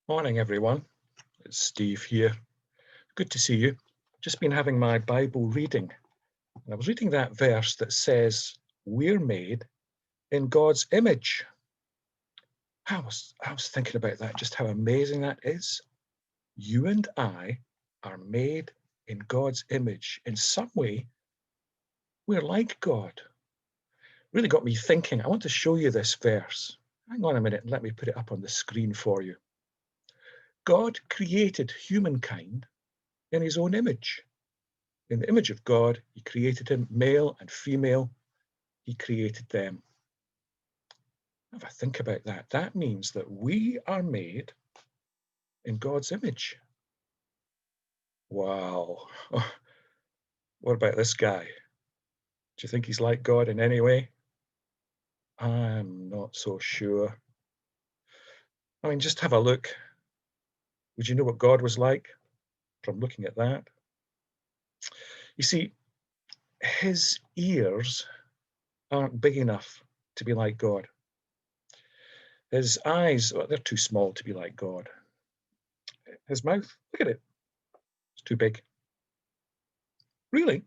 Morning, everyone. It's Steve here. Good to see you. Just been having my Bible reading, and I was reading that verse that says, "We're made in God's image." I was thinking about that, just how amazing that is. You and I are made in God's image. In some way, we're like God. Really got me thinking. I want to show you this verse. Hang on a minute and let me put it up on the screen for you. God created humankind in his own image. In the image of God, he created him, male and female, he created them. If I think about that, that means that we are made in God's image. Wow. What about this guy? Do you think he's like God in any way? I'm not so sure. I mean, just have a look. Would you know what God was like from looking at that? You see, his ears aren't big enough to be like God. His eyes, well, they're too small to be like God. His mouth, look at it, it's too big. Really?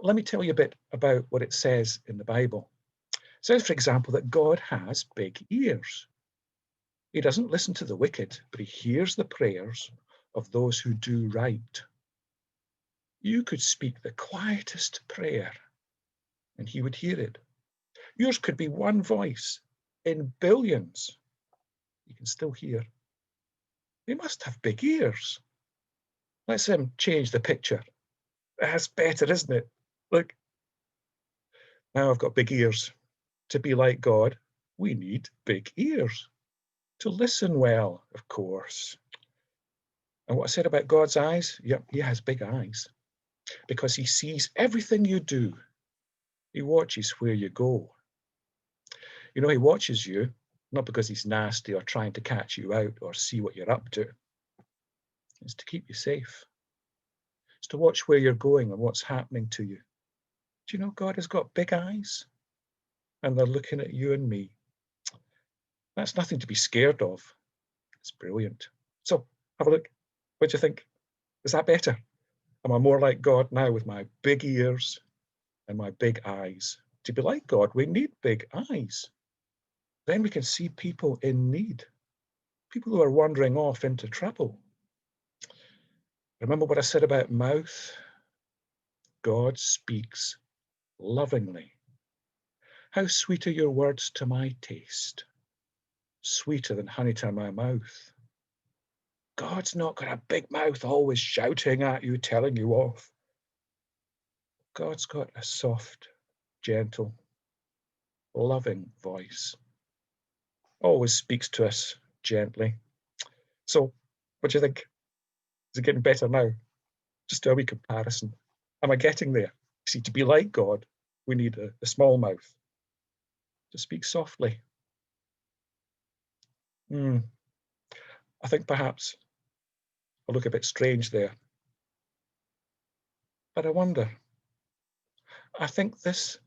Let me tell you a bit about what it says in the Bible. It says, for example, that God has big ears. He doesn't listen to the wicked, but he hears the prayers of those who do right. You could speak the quietest prayer and he would hear it. Yours could be one voice in billions. You can still hear. He must have big ears. Let's change the picture. That's better, isn't it? Look, now I've got big ears. To be like God, we need big ears. To listen well, of course. And what I said about God's eyes, yep, he has big eyes because he sees everything you do. He watches where you go. You know, he watches you, not because he's nasty or trying to catch you out or see what you're up to. It's to keep you safe. It's to watch where you're going and what's happening to you. Do you know God has got big eyes? And they're looking at you and me. That's nothing to be scared of. It's brilliant. So have a look. What do you think? Is that better? Am I more like God now with my big ears and my big eyes? To be like God, we need big eyes. Then we can see people in need, people who are wandering off into trouble. Remember what I said about mouth? God speaks lovingly. How sweet are your words to my taste, sweeter than honey to my mouth. God's not got a big mouth always shouting at you, telling you off. God's got a soft, gentle, loving voice. Always speaks to us gently. So, what do you think? Is it getting better now? Just a wee comparison. Am I getting there? See, to be like God, we need a small mouth to speak softly. I think perhaps I look a bit strange there. But I wonder, I think this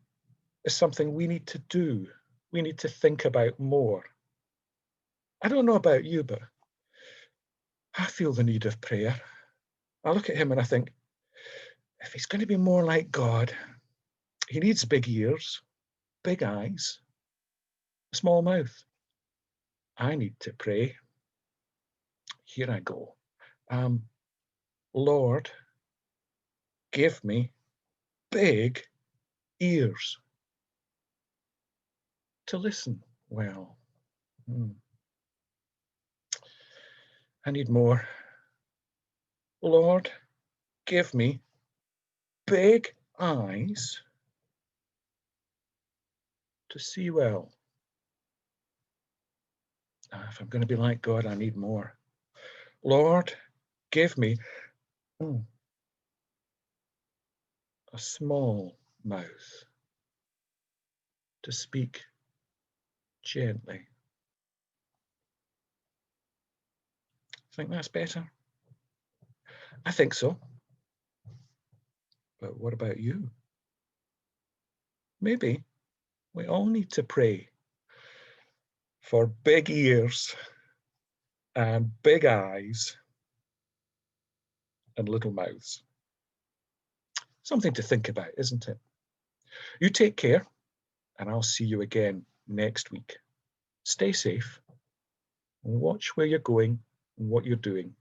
is something we need to do. We need to think about more. I don't know about you, but I feel the need of prayer. I look at him and I think, if he's going to be more like God, he needs big ears, big eyes, a small mouth. I need to pray. Here I go. Lord, give me big ears to listen well. I need more. Lord, give me big eyes to see well. If I'm going to be like God, I need more. Lord, give me a small mouth to speak gently. Think that's better? I think so. But what about you? Maybe we all need to pray for big ears and big eyes and little mouths. Something to think about, isn't it? You take care, and I'll see you again next week. Stay safe and watch where you're going and what you're doing.